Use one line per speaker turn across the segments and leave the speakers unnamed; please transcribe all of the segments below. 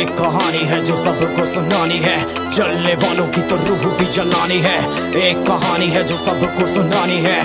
एक कहानी है जो सबको सुनानी है, जलने वालों की तो रूह भी जलानी है। एक कहानी है जो सबको सुनानी है,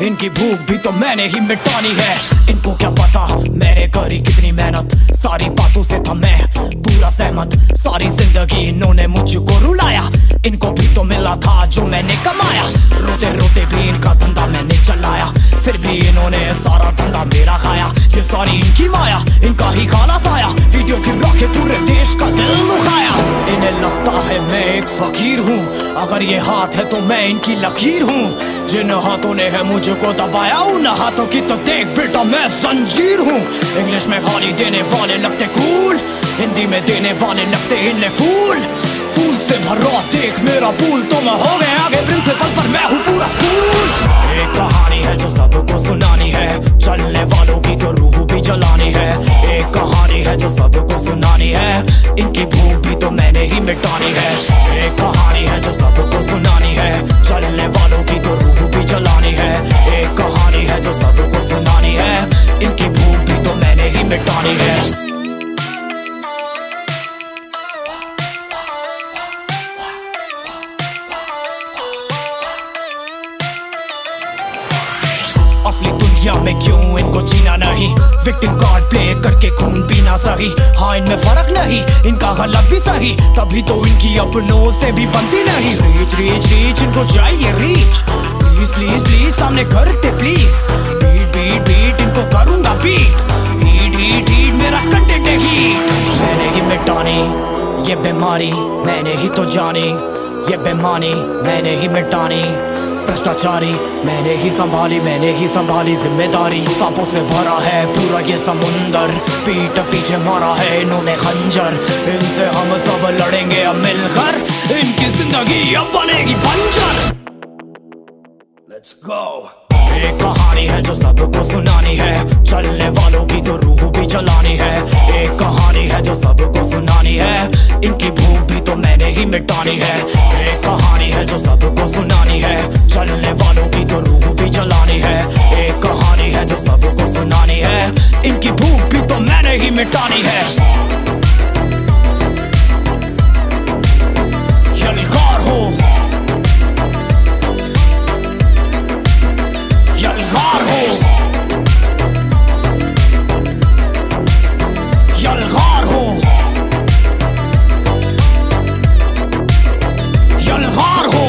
इनकी भूख भी तो मैंने ही मिटानी है। इनको क्या पता मैंने करी कितनी मेहनत, सारी बातों से था मैं पूरा सहमत। सारी जिंदगी इन्होंने मुझको रुलाया, इनको भी तो मिला था जो मैंने कमाया। रोते रोते भी इनका धंधा मैंने चलाया, फिर भी इन्होंने सारा धंधा मेरा खाया। ये सारी इनकी माया, इनका ही काला साया, वीडियो गिरा के पूरे देश का दिल दुखाया। इन्हें लगता है मैं एक फकीर हूँ, अगर ये हाथ है तो मैं इनकी लकीर हूँ। जिन हाथों ने है मुझको दबाया, उन हाथों की तो देख बेटा मैं जंजीर हूँ। इंग्लिश में गाली देने वाले लगते कूल, हिंदी में देने वाले लगते इन्हें फूल। फूल से भरा देख मेरा पूल, तो मैं हो गया आगे प्रिंसिपल पर मैं हूँ पूरा स्कूल। एक कहानी है जो सबको सुनानी है, चलने वालों की तो रूह भी जलानी है। एक कहानी है जो सबको सुनानी है, इनकी भूख भी तो मैंने ही मिटानी है। एक कहानी है जो सबको सुनानी है, चलने वालों की तो रूह भी जलानी है। एक कहानी है जो सबको सुनानी है, इनकी भूख भी तो मैंने ही मिटानी है। असली दुनिया में क्यों इनको जीना नहीं, विक्टिम कार्ड प्ले करके खून पीना सही। हाँ इनमें फर्क नहीं, इनका गलत भी सही, तभी तो इनकी अपनों से भी बनती नहीं। रीच रीच रीच इनको चाहिए रीच, प्लीज प्लीज प्लीज सामने करते प्लीज। बीट बीट बीट इनको करूंगा बीट, हीट हीट हीट मेरा कंटेंट है हीट। मैंने ही मिटानी ये बीमारी, मैंने ही तो जानी ये बेमानी, मैंने ही मिटानी भ्रष्टाचारी। मैंने ही संभाली जिम्मेदारी। सांपों से भरा है पूरा ये समुंदर, पीठ पीछे मारा है इन्होंने खंजर। इनसे हम सब लड़ेंगे अब मिलकर, इनकी जिंदगी अब बनेगी बंजर। Let's go। एक कहानी है जो सबको सुनानी है, चलने वालों की तो रूह भी जलानी है। एक कहानी है जो सबको सुनानी है, इनकी भूख भी तो मैंने ही मिटानी है। एक कहानी है जो सबको सुनानी है, चलने वालों की तो रूह भी जलानी है। एक कहानी है जो सबको सुनानी है, इनकी भूख भी तो मैंने ही मिटानी है। यलगार हो यलगार हो यलगार हो यलगार हो।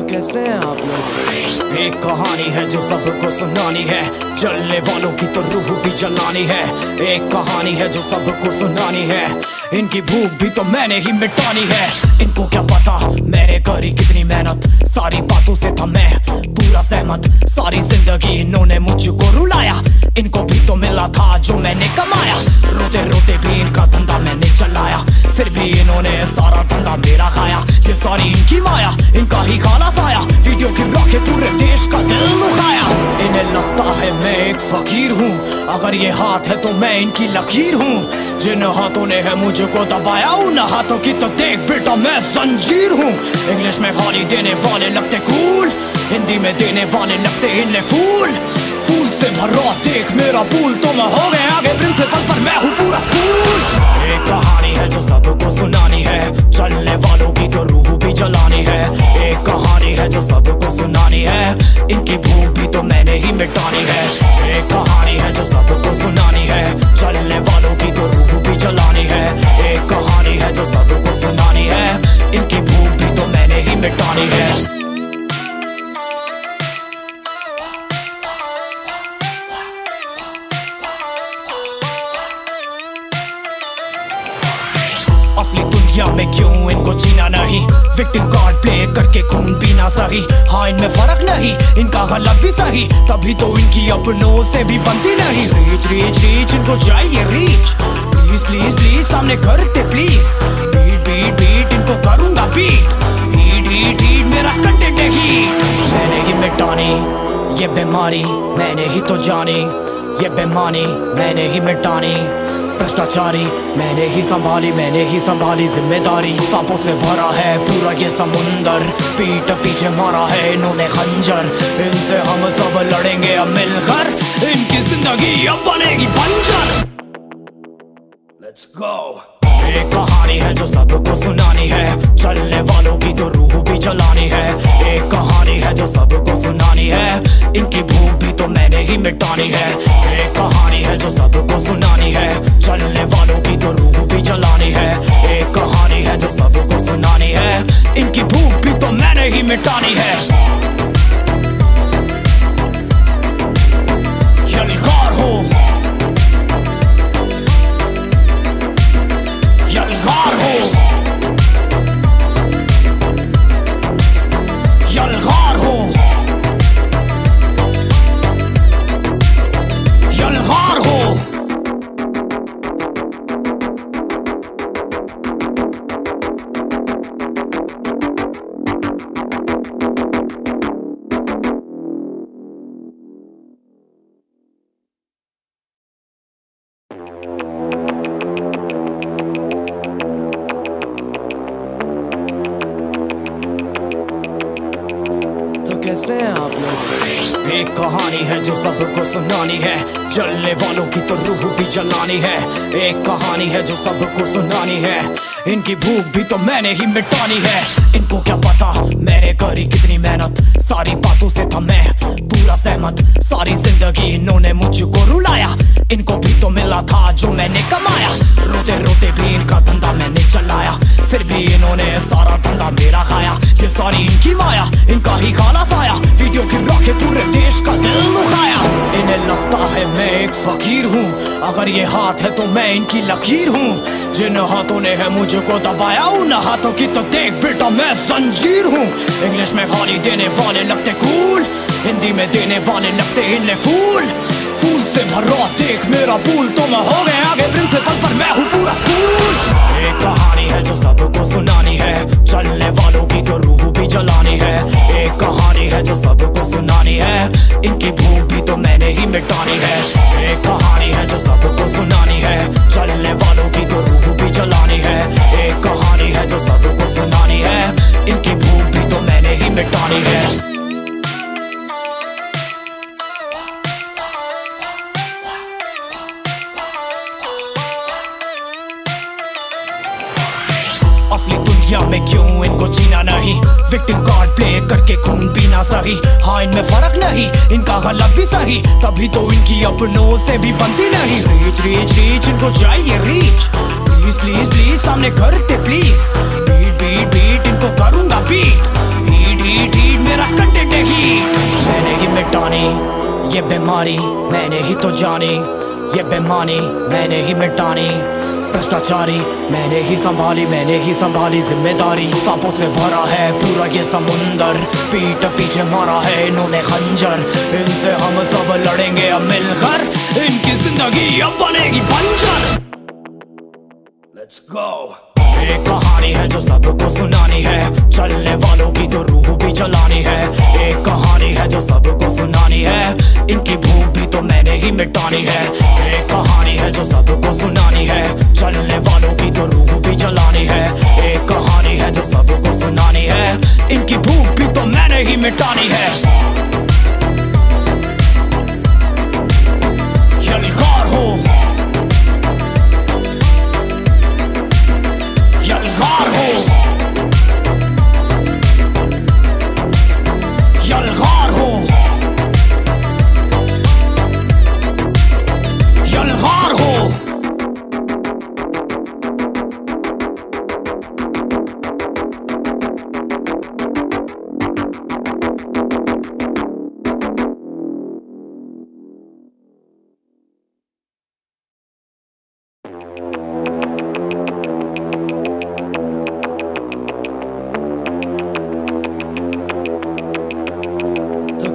कैसे हैं आप लोग? एक कहानी है जो सबको सुनानी है, जलने वालों की तो रूह भी जलानी है। एक कहानी है जो सबको सुनानी है, इनकी भूख भी तो मैंने ही मिटानी है। इनको क्या पता मैंने करी कितनी मेहनत, सारी बातों से था मैं पूरा सहमत। सारी जिंदगी इन्होंने मुझको रुलाया, इनको भी तो मिला था जो मैंने कमाया। रोते रोते भी इनका धंधा मैंने चलाया, फिर भी इन्होंने सारा धंधा मेरा खाया। ये सारी इनकी माया, इनका ही काला साया, वीडियो गिरा के पूरे देश का दिल दुखाया। इन्हें लगता है मैं एक फकीर हूँ, अगर ये हाथ है तो मैं इनकी लकीर हूँ। जिन हाथों ने है मुझको दबाया, उन हाथों की तो देख बेटा मैं जंजीर हूँ। इंग्लिश में गाली देने वाले लगते कूल, हिंदी में देने वाले लगते इन्हें फूल। फूल से भरा देख मेरा पूल, तो मैं हो गया आगे प्रिंसिपल पर मैं हूँ पूरा स्कूल। एक कहानी है जो सबको सुनानी है, चलने वालों की तो रूह भी जलानी है। एक कहानी है जो सबको सुनानी है, इनकी भूख भी तो मैंने ही मिटानी है। एक कहानी है जो सबको सुनानी है, चलने वालों की तो रूह भी जलानी है। एक कहानी है जो सबको सुनानी है, इनकी भूख भी तो मैंने ही मिटानी है। असली दुनिया में क्यों इनको जीना नहीं, विक्टिम कार्ड प्ले करके खून पीना सही। हाँ इनमें फर्क नहीं, इनका गलत भी सही, तभी तो इनकी अपनों से भी बनती नहीं। रीच रीच रीच इनको चाहिए रीच, प्लीज प्लीज प्लीज सामने करते प्लीज। बीट बीट बीट इनको करूंगा बीट, हीट हीट हीट मेरा कंटेंट है हीट। मैंने ही मिटानी ये बीमारी, मैंने ही तो जानी ये बेमानी, मैंने ही मिटानी भ्रष्टाचारी, मैंने ही संभाली जिम्मेदारी। सांपों से भरा है पूरा ये समुंदर, पीठ पीछे मारा है इन्होंने खंजर। इनसे हम सब लड़ेंगे अब मिलकर, इनकी जिंदगी अब बनेगी बंजर। Let's go। एक कहानी है जो सबको सुनानी है, चलने वालों की तो रूह भी जलानी है। एक कहानी है जो सबको सुनानी है, इनकी भूख भी तो मैंने ही मिटानी है। एक कहानी है जो सबको सुनानी है, चलने वालों की तो रूह भी जलानी है। एक कहानी है जो सबको सुनानी है, इनकी भूख भी तो मैंने ही मिटानी है। यलगार हो, यलगार हो, यलगार हो, यलगार हो। कैसे हैं आप लोग? एक कहानी है जो सबको सुनानी है, जलने वालों की तो रूह भी जलानी है। एक कहानी है जो सबको सुनानी है, इनकी भूख भी तो मैंने ही मिटानी है। इनको क्या पता मैंने करी कितनी मेहनत, सारी बातों से था मैं पूरा सहमत। सारी जिंदगी इन्होंने मुझको रुलाया, इनको भी तो मिला था जो मैंने कमाया। रोते रोते भी इनका धंधा मैंने चलाया, फिर भी इन्होंने सारा धंधा मेरा खाया। ये सारी इनकी माया, इनका ही खाना साया, वीडियो गिरा के पूरे देश का दिल दुखाया। इन्हें लगता है मैं एक फकीर हूँ, अगर ये हाथ है तो मैं इनकी लकीर हूँ। जिन हाथों ने है मुझको दबाया, उन हाथों की तो देख बेटा मैं जंजीर हूँ। इंग्लिश में गाली देने वाले लगते कूल, हिंदी में देने वाले लगते इन्हें फूल। फूल से भरा देख मेरा पूल, तो मैं हो गया आगे प्रिंसिपल पर मैं हूँ पूरा स्कूल। एक कहानी है जो सबको सुनानी है, चलने वालों की तो रूह भी जलानी है। एक कहानी है जो सबको सुनानी है, इनकी भूख भी तो मैंने ही मिटानी है। एक कहानी है जो सबको सुनानी है, चलने वालों की तो रूह भी जलानी है। एक कहानी है जो सबको सुनानी है, इनकी भूख भी तो मैंने ही मिटानी है। असली दुनिया में क्यों इनको जीना नहीं, विक्टिम कार्ड प्ले करके खून पीना सही। हाँ इनमें फर्क नहीं, इनका गलत भी सही, तभी तो इनकी अपनों से भी बनती नहीं। रीच रीच रीच इनको चाहिए रीच, प्लीज प्लीज प्लीज सामने करते प्लीज। बीट बीट बीट इनको करूंगा बीट, हीट हीट हीट मेरा कंटेंट है हीट। मैंने ही मिटानी ये बीमारी, मैंने ही तो जानी ये बेमानी, मैंने ही मिटानी भ्रष्टाचारी, मैंने ही संभाली जिम्मेदारी। सांपों से भरा है पूरा ये समुंदर, पीठ पीछे मारा है इन्होंने खंजर। इनसे हम सब लड़ेंगे अब मिलकर, इनकी जिंदगी अब बनेगी बंजर। Let's go। एक कहानी है जो सबको सुनानी है, चलने वालों की तो रूह भी जलानी है। एक कहानी है जो सबको सुनानी है, इनकी भूख भी तो मैंने ही मिटानी है। एक कहानी है जो सबको सुनानी है, चलने वालों की तो रूह भी जलानी है। एक कहानी है जो सबको सुनानी है, इनकी भूख भी तो मैंने ही मिटानी है। यलगार हो, यलगार हो, यलगार हो, यलगार हो।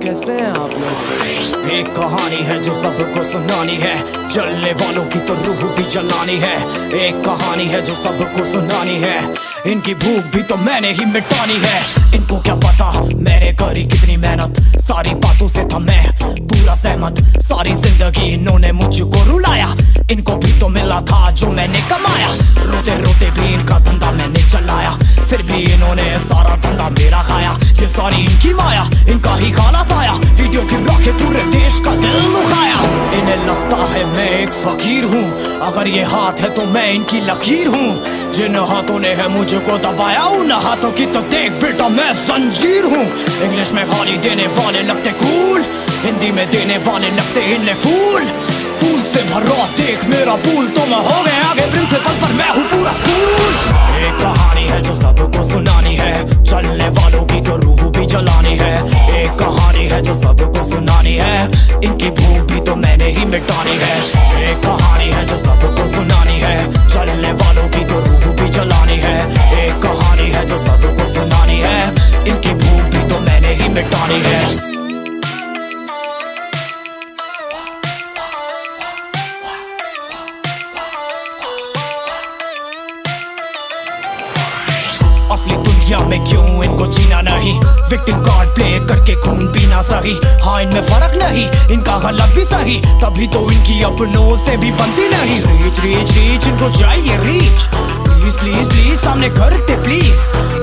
कैसे हैं आप लोग? एक कहानी है जो सबको सुनानी है, जलने वालों की तो रूह भी जलानी है। एक कहानी है जो सबको सुनानी है, इनकी भूख भी तो मैंने ही मिटानी है। इनको क्या पता मैंने करी कितनी मेहनत, सारी बातों से था मैं पूरा सहमत। सारी जिंदगी इन्होंने मुझको रुलाया, इनको भी तो मिला था जो मैंने कमाया। रोते रोते भी इनका धंधा मैंने चलाया, फिर भी इन्होंने सारा धंधा मेरा खाया। ये सारी इनकी माया, इनका ही खाना साया, वीडियो गिरा के पूरे देश का दिल दुखाया। इन्हें लगता है मैं एक फकीर हूँ, अगर ये हाथ है तो मैं इनकी लकीर हूँ। जिन हाथों ने है मुझको दबाया, उन हाथों की तो देख बेटा मैं जंजीर हूँ। इंग्लिश में गाली देने वाले लगते कूल, हिंदी में देने वाले लगते इन्हें फूल। फूल से भरा देख मेरा पूल, तो मैं हो गया आगे प्रिंसिपल पर मैं हूँ पूरा स्कूल। एक कहानी है जो सबको सुनानी है, चलने वालों की तो रूह भी जलानी है। एक कहानी है जो सबको सुनानी है, इनकी भूख भी तो मैंने ही मिटानी है। एक कहानी है जो सबको सुनानी है, चलने वालों की तो रूह भी जलानी है। एक कहानी है जो सबको सुनानी है, इनकी भूख भी तो मैंने ही मिटानी है। असली दुनिया में क्यों इनको जीना नहीं, विक्टिम कार्ड प्ले करके खून पीना सही। हाँ इनमें फर्क नहीं, इनका गलत भी सही, तभी तो इनकी अपनों से भी बनती नहीं। रीच रीच रीच इनको चाहिए रीच, प्लीज प्लीज प्लीज सामने करते प्लीज।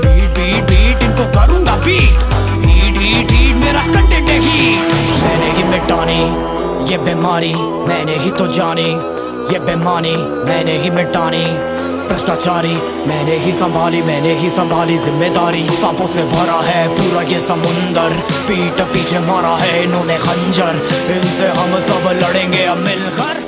बीट बीट बीट इनको करूंगा बीट, हीट हीट हीट मेरा कंटेंट है हीट। मैंने ही मिटानी ये बीमारी, मैंने ही तो जानी ये बेमानी, मैंने ही मिटानी भ्रष्टाचारी। मैंने ही संभाली जिम्मेदारी। सांपों से भरा है पूरा ये समुंदर, पीठ पीछे मारा है इन्होंने खंजर। इनसे हम सब लड़ेंगे अब मिलकर।